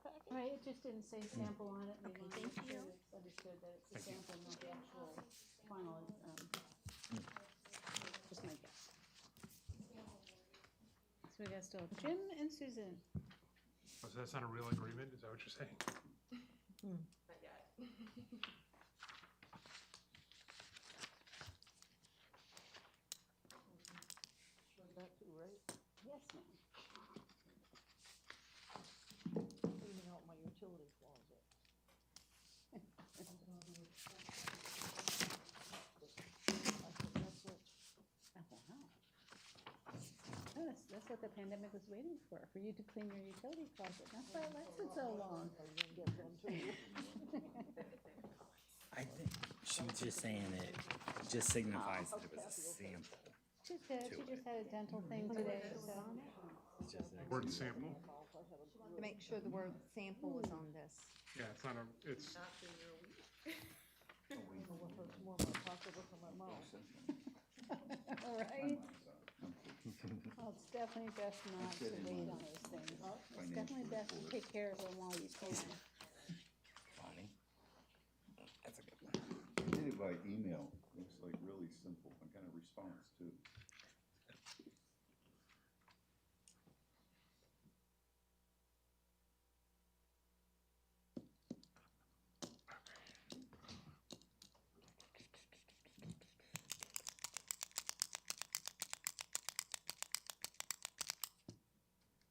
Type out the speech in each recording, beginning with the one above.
packet? Right, it just didn't say sample on it. Okay, thank you. It's understood that it's a sample, not the actual final, just my guess. So we got still Jim and Susan. Oh, so that's not a real agreement? Is that what you're saying? Not yet. That too, right? Yes, ma'am. Cleaning out my utility closet. I think that's it. Oh, wow. Oh, that's what the pandemic was waiting for you to clean your utility closet. That's why it lasted so long. I didn't get them too. I think she was just saying it just signifies that it was a sample. She did, she just had a dental thing today, so. It's just an Word sample? To make sure the word sample is on this. Yeah, it's not a, it's, Not through your week. What hurts more, my pocketbook or my mouth? Right? Well, it's definitely best not to wait on those things. It's definitely best to take care of them while you can. Funny. That's a good one. I did it by email. It's like really simple. I got a response too.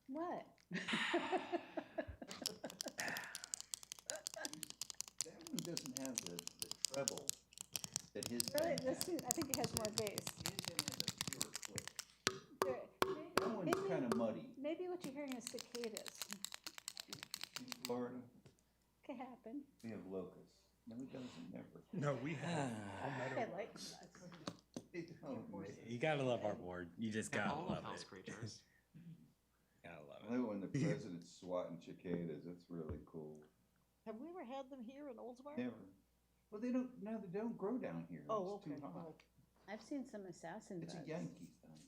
What? That one doesn't have the treble that his Really, thing this has. is, I think it has more bass. His thing has a pure click. There- That one's kind of muddy. Maybe what you're hearing is cicadas. In Florida, Could happen. we have locusts. No, it doesn't, never. no, we have I palmetto. like locusts. They don't. You gotta love our board. You just gotta all love of house it. creatures. Gotta love I it. like when the president's swatting cicadas. That's really cool. Have we ever had them here in Oldsmar? Never. Well, they don't grow down here. Oh, It's too okay. hot. Oh, I've seen some assassin It's bugs. a Yankee thing.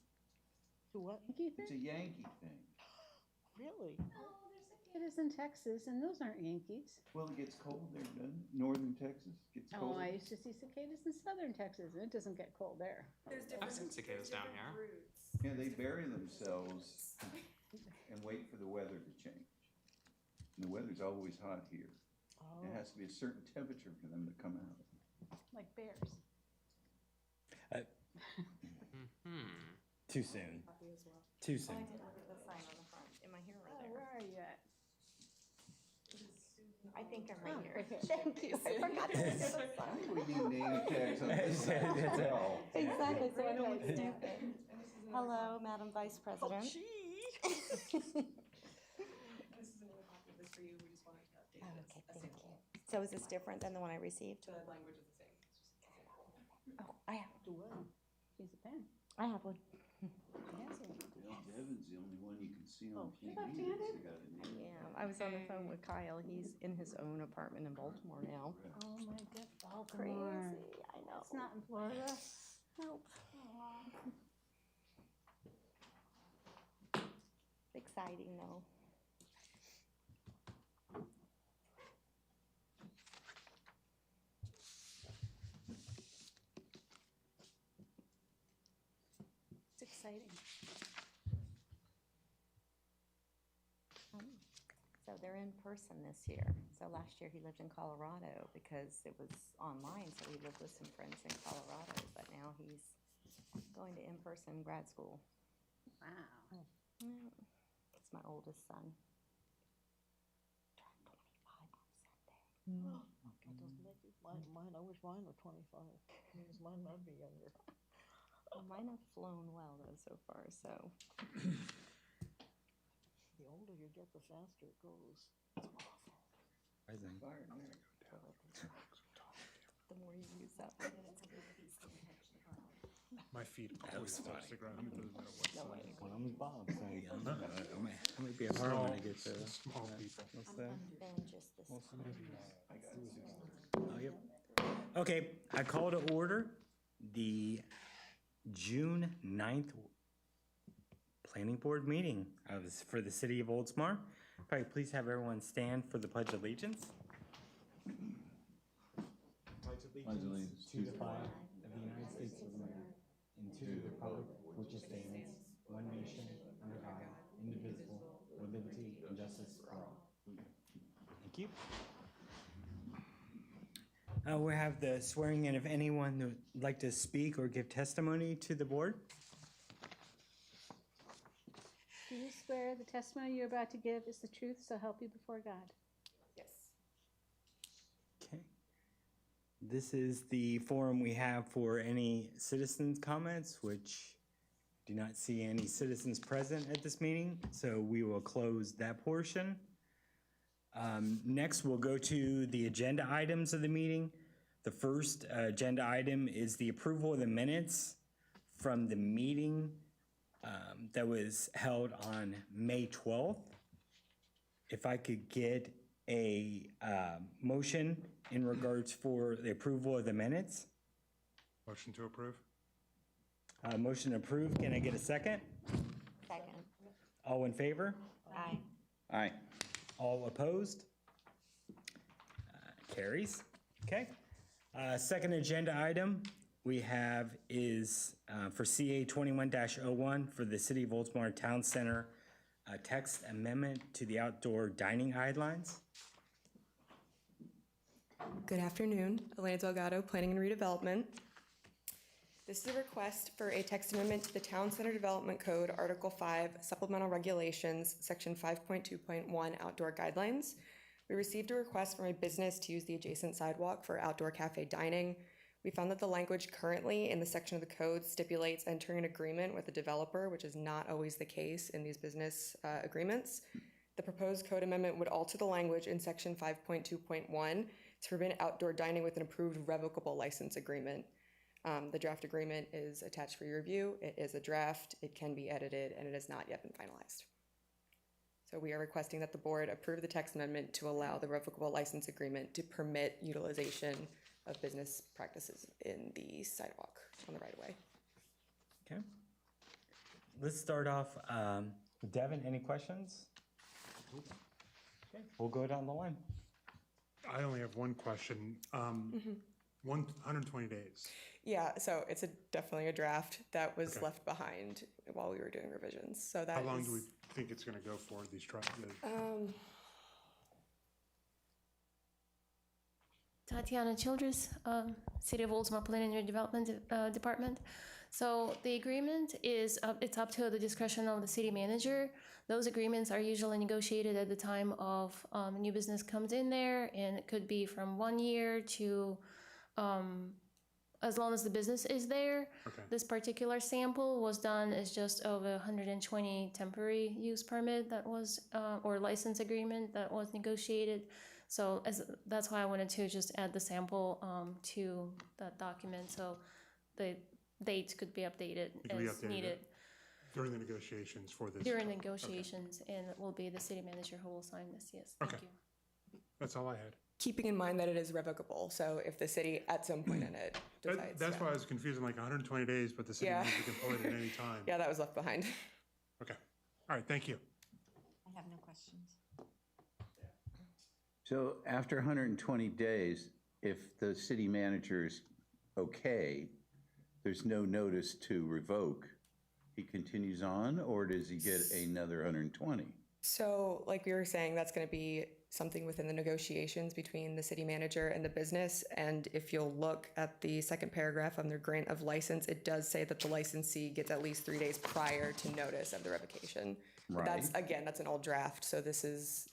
To what? Yankee It's a thing? Yankee thing. Really? Oh, there's cicadas in Texas, and those aren't Yankees. Well, it gets cold there, doesn't it? Northern Texas gets cold. Oh, I used to see cicadas in southern Texas, and it doesn't get cold there. There's different. I've seen cicadas down here. Roots. Yeah, they bury themselves and wait for the weather to change. And the weather's always hot here. Oh. It has to be a certain temperature for them to come out. Like bears. Too soon. Copy as well. Too soon. Look at the sign on the front. Am I here or Oh, there? where are you at? I think I'm right Oh, here. right here. Thank you. I forgot to look at the I sign. think we need name tags on this as well. Exactly, so I know what's stupid. Hello, Madam Vice President. Gee. This is another copy of this for you. We just wanted to update Oh, this. okay, a thank sample. you. So is this different than the one I received? The language is the same. It's just a sample. Oh, I have, Do what? She's a pen. I have one. She has one. Well, Devin's the only one you can see on Oh, TV. you're left-handed? that's got a name. Yeah, I was on the phone with Kyle. He's in his own apartment in Baltimore now. Oh, my good Baltimore. Crazy, I know. It's not in Florida. Nope. Exciting though. It's exciting. So they're in person this year. So last year he lived in Colorado because it was online, so he lived with some friends in Colorado, but now he's going to in-person grad school. Wow. It's my oldest son. Turned 25 on Sunday. That doesn't make it. Mine, I wish mine were 25. Because mine might be younger. Well, mine have flown well though so far, so. The older you get, the faster it goes. Rising. Fire, man. The more you use up. My feet That always was touch funny. the ground. It doesn't matter what No size. way. One of them's Bob, so yeah. It might be a hard one to get to. Small people. What's that? And just this. I got it. Oh, yep. Okay, I call to order the June 9th Planning Board meeting for the city of Oldsmar. If I could please have everyone stand for the Pledge of Allegiance. Pledge allegiance to the flag of the United States of America and to the republic which stands, one nation, under God, indivisible, with liberty and justice for all. Thank you. We have the swearing in of anyone who would like to speak or give testimony to the board. Do you swear the testimony you're about to give is the truth, so help you before God? Yes. Okay. This is the forum we have for any citizens' comments, which do not see any citizens present at this meeting, so we will close that portion. Next, we'll go to the agenda items of the meeting. The first agenda item is the approval of the minutes from the meeting that was held on May 12th. If I could get a motion in regards for the approval of the minutes. Motion to approve? Motion approved. Can I get a second? Second. All in favor? Aye. Aye. All opposed? Carries. Okay. Second agenda item we have is for CA 21-01 for the City of Oldsmar Town Center text amendment to the outdoor dining guidelines. Good afternoon, Elena Delgado, Planning and Redevelopment. This is a request for a text amendment to the Town Center Development Code, Article 5, Supplemental Regulations, Section 5.2.1, Outdoor Guidelines. We received a request from a business to use the adjacent sidewalk for outdoor cafe dining. We found that the language currently in the section of the code stipulates entering an agreement with a developer, which is not always the case in these business agreements. The proposed code amendment would alter the language in Section 5.2.1 to permit outdoor dining with an approved revocable license agreement. The draft agreement is attached for your review. It is a draft, it can be edited, and it has not yet been finalized. So we are requesting that the board approve the text amendment to allow the revocable license agreement to permit utilization of business practices in the sidewalk on the right of way. Okay. Let's start off. Devin, any questions? Okay, we'll go down the line. I only have one question. 120 days. Yeah, so it's definitely a draft that was Okay. left behind while we were doing revisions. So that How long is, do we think it's going to go for, these trials? Tatiana Childress, City of Oldsmar Planning and Redevelopment Department. So the agreement is, it's up to the discretion of the city manager. Those agreements are usually negotiated at the time of new business comes in there, and it could be from 1 year to as long as the business is there. Okay. This particular sample was done as just of a 120 temporary use permit that was, or license agreement that was negotiated. So that's why I wanted to just add the sample to that document, so the dates could be updated It could be as updated needed during the negotiations for this? during negotiations, and it will be the city manager who will sign this, yes, thank Okay. you. That's all I had. keeping in mind that it is revocable. So if the city at some point in it decides. That's why I was confused. I'm like 120 days, but the city Yeah. needs to complete it at any time. Yeah, that was left behind. Okay. All right, thank you. I have no questions. So after 120 days, if the city manager's okay, there's no notice to revoke, he continues on, or does he get another 120? So like we were saying, that's going to be something within the negotiations between the city manager and the business. And if you'll look at the second paragraph on their grant of license, it does say that the licensee gets at least 3 days prior to notice of the revocation. But that's, Right. again, that's an old draft, so this is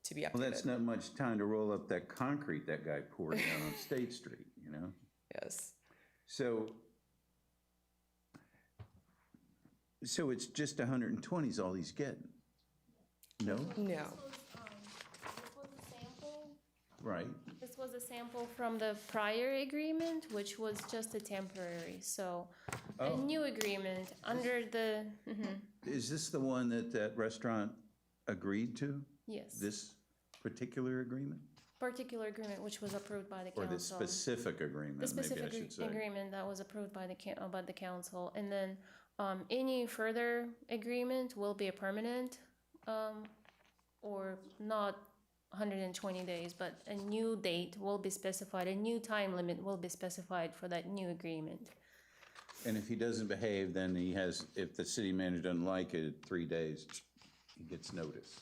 to be updated. Well, that's not much time to roll up that concrete that guy poured down on State Street, you know? Yes. So it's just 120 is all he's getting? No? No. This was a sample. Right. This was a sample from the prior agreement, which was just a temporary, so a Oh. new agreement under the, Is this the one that that restaurant agreed to? yes, This particular agreement? particular agreement which was approved by the Or council. the specific agreement, The maybe I specific should say? agreement that was approved by the council, and then any further agreement will be a permanent for not 120 days, but a new date will be specified, a new time limit will be specified for that new agreement. And if he doesn't behave, then he has, if the city manager doesn't like it, 3 days, he gets notice.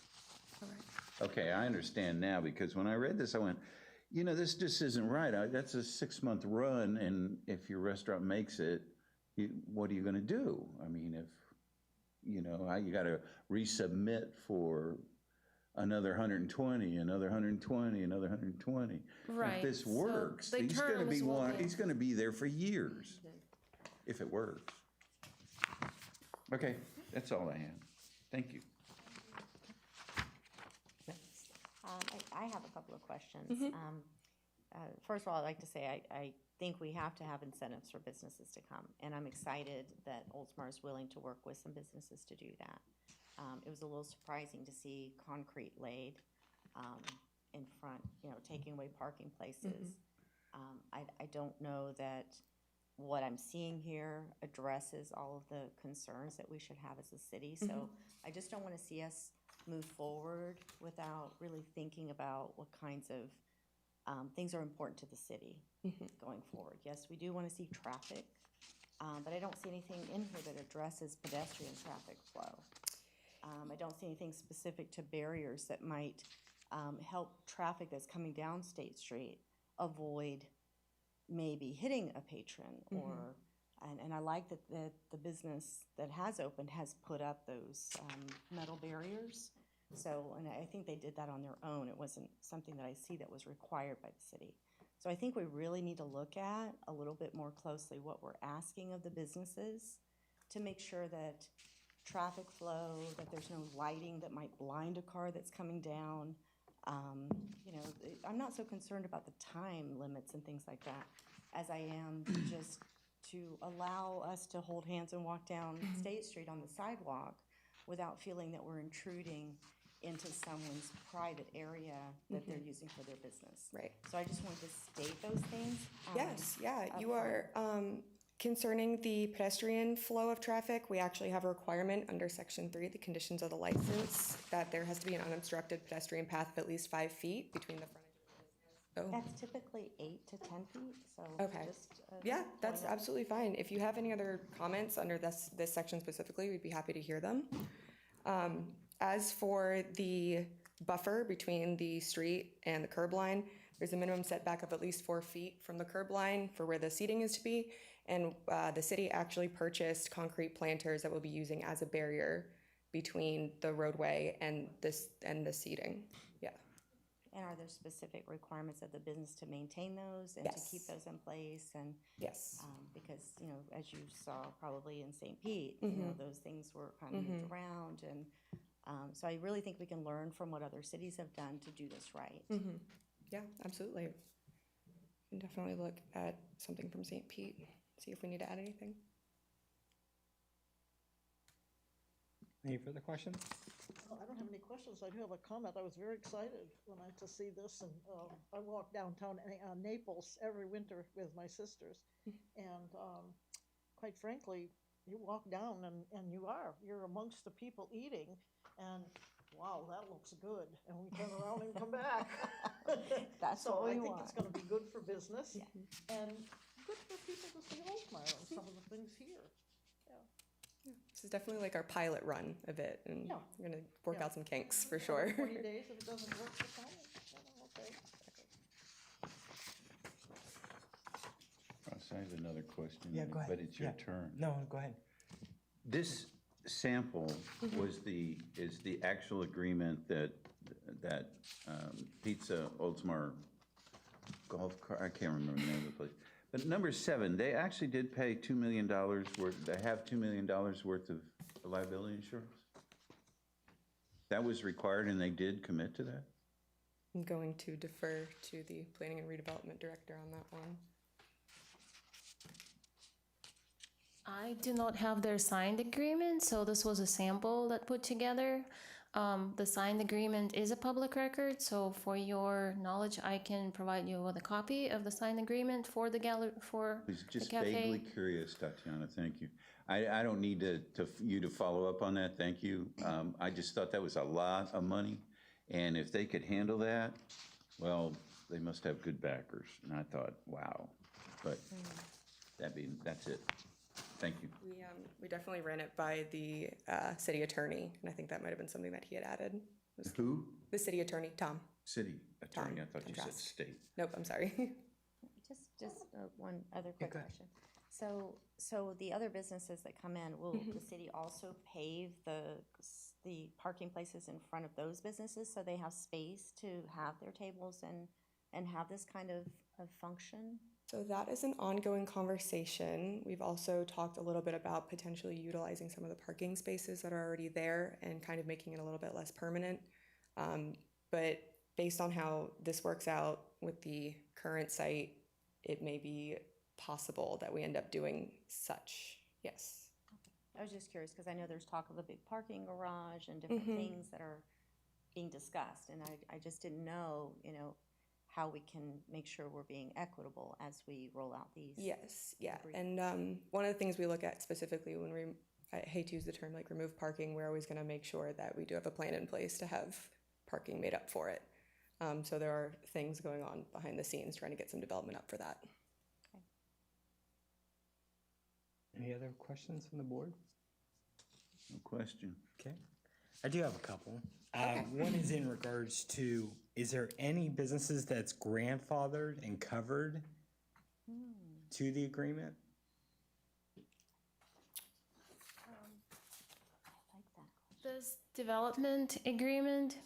Okay, I understand now, because when I read this, I went, you know, this just isn't right. That's a 6-month run, and if your restaurant makes it, what are you gonna do? I mean, if, you know, you gotta resubmit for another 120, another 120, another 120. Right, If this so works, the he's gonna be terms will be- he's gonna be there for years, if it works. Okay, that's all I have. Thank you. I have a couple of questions. First of all, I'd like to say I think we have to have incentives for businesses to come, and I'm excited that Oldsmar is willing to work with some businesses to do that. It was a little surprising to see concrete laid in front, you know, taking away parking places. I don't know that what I'm seeing here addresses all of the concerns that we should have as a city. So I just don't want to see us move forward without really thinking about what kinds of things are important to the city going forward. Yes, we do want to see traffic, but I don't see anything in here that addresses pedestrian traffic flow. I don't see anything specific to barriers that might help traffic that's coming down State Street avoid maybe hitting a patron or, and I like that the business that has opened has put up those metal barriers. So, and I think they did that on their own. It wasn't something that I see that was required by the city. So I think we really need to look at a little bit more closely what we're asking of the businesses to make sure that traffic flow, that there's no lighting that might blind a car that's coming down. You know, I'm not so concerned about the time limits and things like that as I am just to allow us to hold hands and walk down State Street on the sidewalk without feeling that we're intruding into someone's private area that they're using for their business. Right. So I just wanted to state those things. Yes, yeah, you upfront. are, concerning the pedestrian flow of traffic, we actually have a requirement under section 3, the conditions of the license, that there has to be an unobstructed pedestrian path of at least 5 feet between the frontage of the business. That's typically 8 to 10 feet, so Okay. just. Yeah, that's point out. absolutely fine. If you have any other comments under this section specifically, we'd be happy to hear them. As for the buffer between the street and the curb line, there's a minimum setback of at least 4 feet from the curb line for where the seating is to be. And the city actually purchased concrete planters that we'll be using as a barrier between the roadway and the seating. Yeah. And are there specific requirements of the business to maintain those and to keep Yes. those in place? And Yes. because, you know, as you saw probably in St. Pete, you know, those things were kind of moved around. And so I really think we can learn from what other cities have done to do this right. Yeah, absolutely. We can definitely look at something from St. Pete, see if we need to add anything. Any further questions? I don't have any questions. I do have a comment. I was very excited to see this, and I walk downtown Naples every winter with my sisters, and quite frankly, you walk down and you're amongst the people eating, and wow, that looks good, and we turn around and come back. That's So what I we think want. it's going to be good for business and good for people to see Oldsmar and some of the things here. This is definitely like our pilot run of it, and Yeah. we're gonna work Yeah. out some kinks for sure. 20 days, if it doesn't work, it's fine. Okay. Ross, I have another question. Yeah, go ahead. But it's your Yeah. turn. No, go ahead. This sample is the actual agreement that Pizza Oldsmar Golf Car, I can't remember the name of the place. But number 7, they actually did pay $2 million worth, they have $2 million worth of liability insurance? That was required and they did commit to that? I'm going to defer to the planning and redevelopment director on that one. I do not have their signed agreement, so this was a sample that put together. The signed agreement is a public record, so for your knowledge, I can provide you with a copy of the signed agreement for the gallery, for I was the just vaguely cafe. curious, Tatiana, thank you. I don't need you to follow up on that, thank you. I just thought that was a lot of money. And if they could handle that, well, they must have good backers. And I thought, wow. But that's it. Thank you. We definitely ran it by the city attorney, and I think that might have been something that he had added. Was Who? the city attorney, Tom. City attorney. I Tom, thought you said contrast. state. Nope, I'm sorry. Just one other quick go ahead. question. So the other businesses that come in, will the city also pave the parking places in front of those businesses so they have space to have their tables and have this kind of function? So that is an ongoing conversation. We've also talked a little bit about potentially utilizing some of the parking spaces that are already there and kind of making it a little bit less permanent. But based on how this works out with the current site, it may be possible that we end up doing such, yes. I was just curious, because I know there's talk of a big parking garage and different things that are being discussed, and I just didn't know, how we can make sure we're being equitable as we roll out these. Yes, yeah. agreements. And one of the things we look at specifically when I hate to use the term like remove parking, we're always going to make sure that we do have a plan in place to have parking made up for it. So there are things going on behind the scenes trying to get some development up for that. Any other questions from the board? No question. Okay. I do have a couple. One is in regards to, is there any businesses that's grandfathered and covered to the agreement? I like that. This development agreement,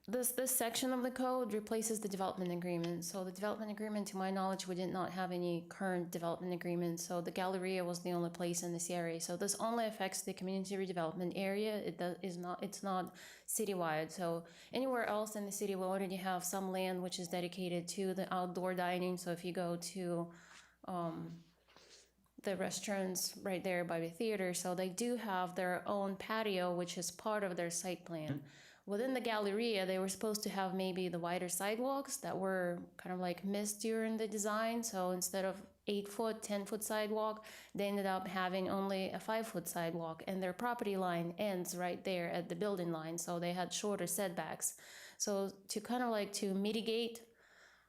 this section of the code replaces the development agreement. So the development agreement, to my knowledge, we did not have any current development agreement. So the Galleria was the only place in the CRA. So this only affects the community redevelopment area. It's not citywide. So anywhere else in the city, we already have some land which is dedicated to the outdoor dining. So if you go to the restaurants right there by the theater, so they do have their own patio, which is part of their site plan. Within the Galleria, they were supposed to have maybe the wider sidewalks that were kind of like missed during the design. So instead of 8-foot, 10-foot sidewalk, they ended up having only a 5-foot sidewalk, and their property line ends right there at the building line. So they had shorter setbacks. So to kind of like to mitigate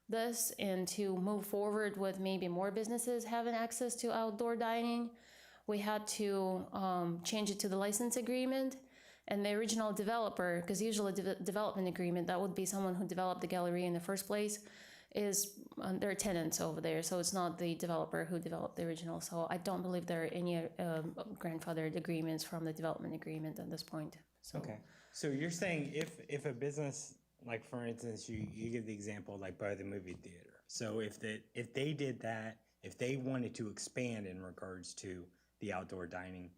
this and to move forward with maybe more businesses having access to outdoor dining, we had to change it to the license agreement. And the original developer, because usually development agreement, that would be someone who developed the gallery in the first place, is they're tenants over there. So it's not the developer who developed the original. So I don't believe there are any grandfathered agreements from the development agreement at this point. So. Okay. So you're saying if a business, like for instance, you give the example like by the movie theater. So if they did that, if they wanted to expand in regards to the outdoor dining,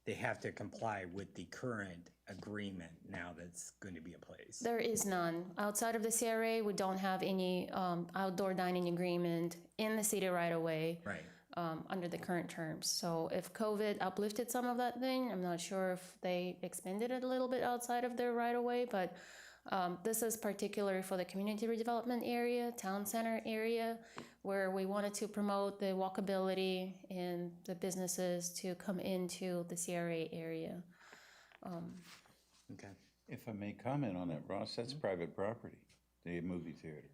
they have to comply with the current agreement now that's going to be in place. There is none. Outside of the CRA, we don't have any outdoor dining agreement in the city right away. Right. Under the current terms. So if COVID uplifted some of that thing, I'm not sure if they expanded it a little bit outside of their right of way, but this is particular for the community redevelopment area, town center area, where we wanted to promote the walkability and the businesses to come into the CRA area. Okay. If I may comment on that, Ross, that's private property, the movie theater.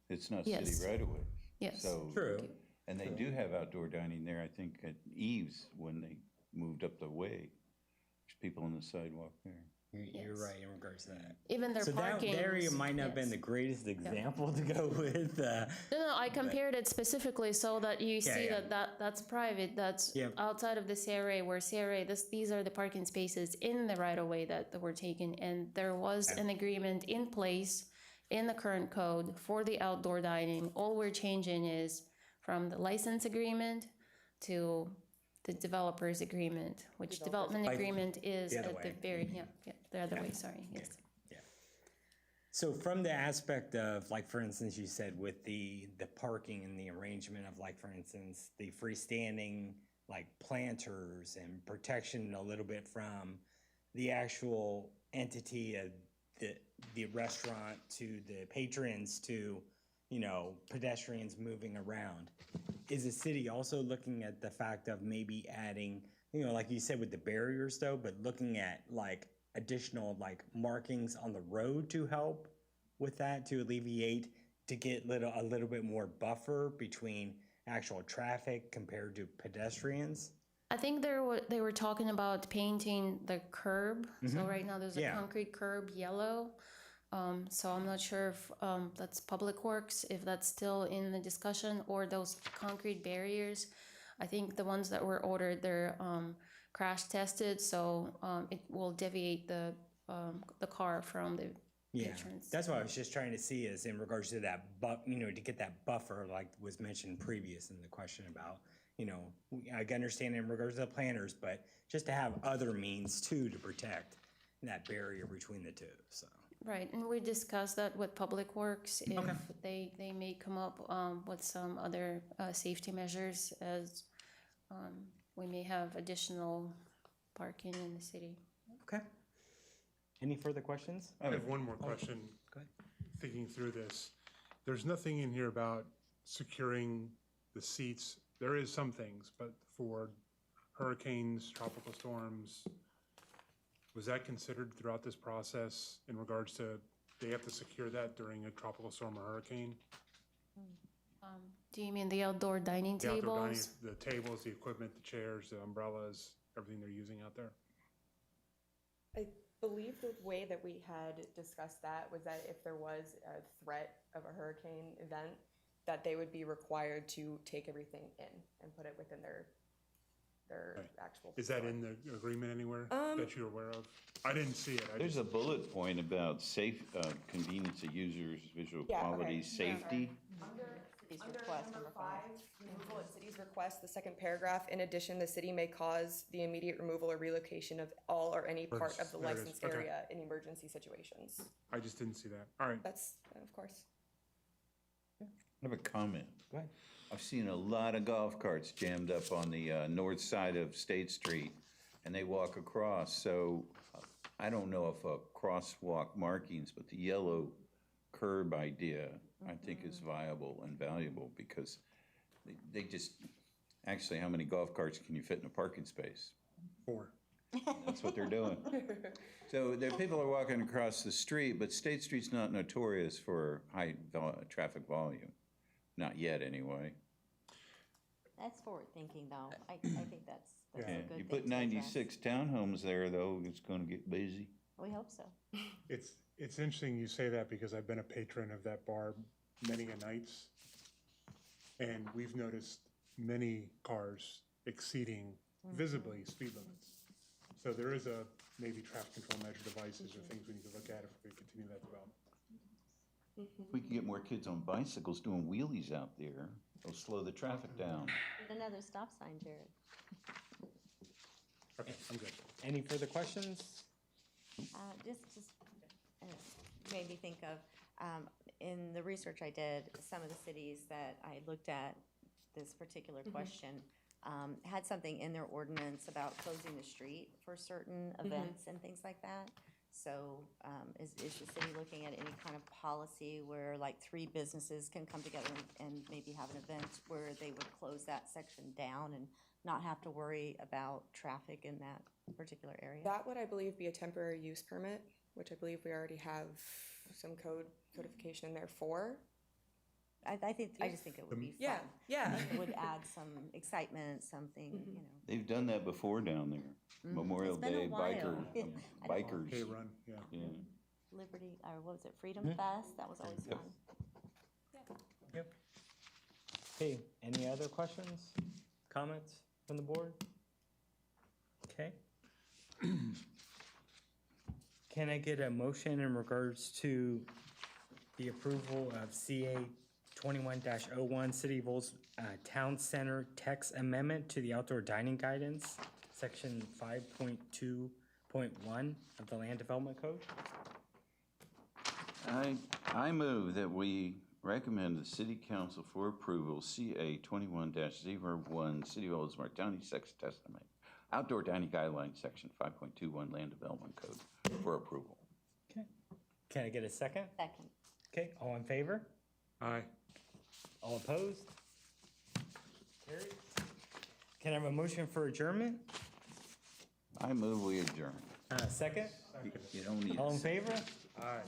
It's not city Yes. right away. Yes. So, True. and they do have outdoor dining there, I think, at Eve's when they moved up the way. There's people on the sidewalk there. You're Yes. right in regards to that. Even their So that parking. area might not have been the greatest example to go with. No, I compared it specifically so that you see yeah. that's private, that's Yep. outside of the CRA, where CRA, these are the parking spaces in the right of way that were taken, and there was an agreement in place in the current code for the outdoor dining. All we're changing is from the license agreement to the developer's agreement, which development Like, agreement is the other at the way. very, the other way, sorry, yes. So from the aspect of, like, for instance, you said with the parking and the arrangement of, like, for instance, the freestanding, like, planters and protection a little bit from the actual entity of the restaurant to the patrons to, pedestrians moving around. Is the city also looking at the fact of maybe adding, you know, like you said with the barriers though, but looking at like additional like markings on the road to help with that, to alleviate, to get a little bit more buffer between actual traffic compared to pedestrians. I think they were talking about painting the curb. So right now there's a Yeah. concrete curb yellow. So I'm not sure if that's Public Works, if that's still in the discussion, or those concrete barriers. I think the ones that were ordered, they're crash tested, so it will deviate the car from the Yeah, patrons. that's what I was just trying to see is in regards to that, you know, to get that buffer, like was mentioned previous in the question about, you know, I can understand in regards to the planners, but just to have other means too to protect that barrier between the two, so. Right, and we discussed that with Public Works, if they may come up with some other safety measures, as we may have additional parking in the city. Okay. Any further questions? I have one more question. Go ahead. Thinking through this, there's nothing in here about securing the seats. There is some things, but for hurricanes, tropical storms, was that considered throughout this process in regards to they have to secure that during a tropical storm or hurricane? Do you mean the outdoor dining The outdoor dining, tables? the tables, the equipment, the chairs, the umbrellas, everything they're using out there? I believe the way that we had discussed that was that if there was a threat of a hurricane event, that they would be required to take everything in and put it within their Right. actual. Is that facility. in the agreement anywhere that you're aware of? I didn't see it. There's a bullet point about convenience of users, visual Yeah, quality, okay. safety. City's Under request, number number five. 5, removal at city's request, the second paragraph, in addition, the city may cause the immediate removal or relocation of all or any part of the There it is. licensed Okay. area in emergency situations. I just didn't see that. All right. That's, of course. I have a comment. Go ahead. I've seen a lot of golf carts jammed up on the north side of State Street, and they walk across. So I don't know if crosswalk markings, but the yellow curb idea, I think is viable and valuable because they just, actually, how many golf carts can you fit in a parking space? 4. That's what they're doing. So there, people are walking across the street, but State Street's not notorious for high traffic volume. Not yet, anyway. That's forward thinking though. I think that's a Yeah, good thing you put to address. 96 townhomes there, though, it's gonna get busy. We hope so. It's interesting you say that because I've been a patron of that bar many a nights. And we've noticed many cars exceeding visibly speed limits. So there is maybe traffic control measure devices or things we need to look at if we continue that development. If we can get more kids on bicycles doing wheelies out there, it'll slow the traffic down. Another stop sign, Jared. Okay, I'm good. Any further questions? Just made me think of, in the research I did, some of the cities that I looked at this particular question had something in their ordinance about closing the street for certain events and things like that. So is the city looking at any kind of policy where like 3 businesses can come together and maybe have an event where they would close that section down and not have to worry about traffic in that particular area? That would, I believe, be a temporary use permit, which I believe we already have some codification in there for. I just think it would be fun. Yeah, yeah. It would add some excitement, something, you know. They've done that before down there. Memorial It's been a Day while. biker, I know. bikers. Hey, run, yeah. Yeah. Liberty, or what was it, Freedom Fest? That was always fun. Yep. Okay, any other questions, comments from the board? Okay. Can I get a motion in regards to the approval of CA 21-01 City of Olds Town Center text amendment to the outdoor dining guidance, section 5.2.1 of the Land Development Code? I move that we recommend the city council for approval, CA 21-01, City of Oldsmar County Sex Testament, Outdoor Dining Guidelines, Section 5.21 Land Development Code for approval. Okay. Can I get a second? Second. Okay, all in favor? Aye. All opposed? Carried. Can I have a motion for adjournment? I move we adjourn. Second? You don't need All a in favor? All right.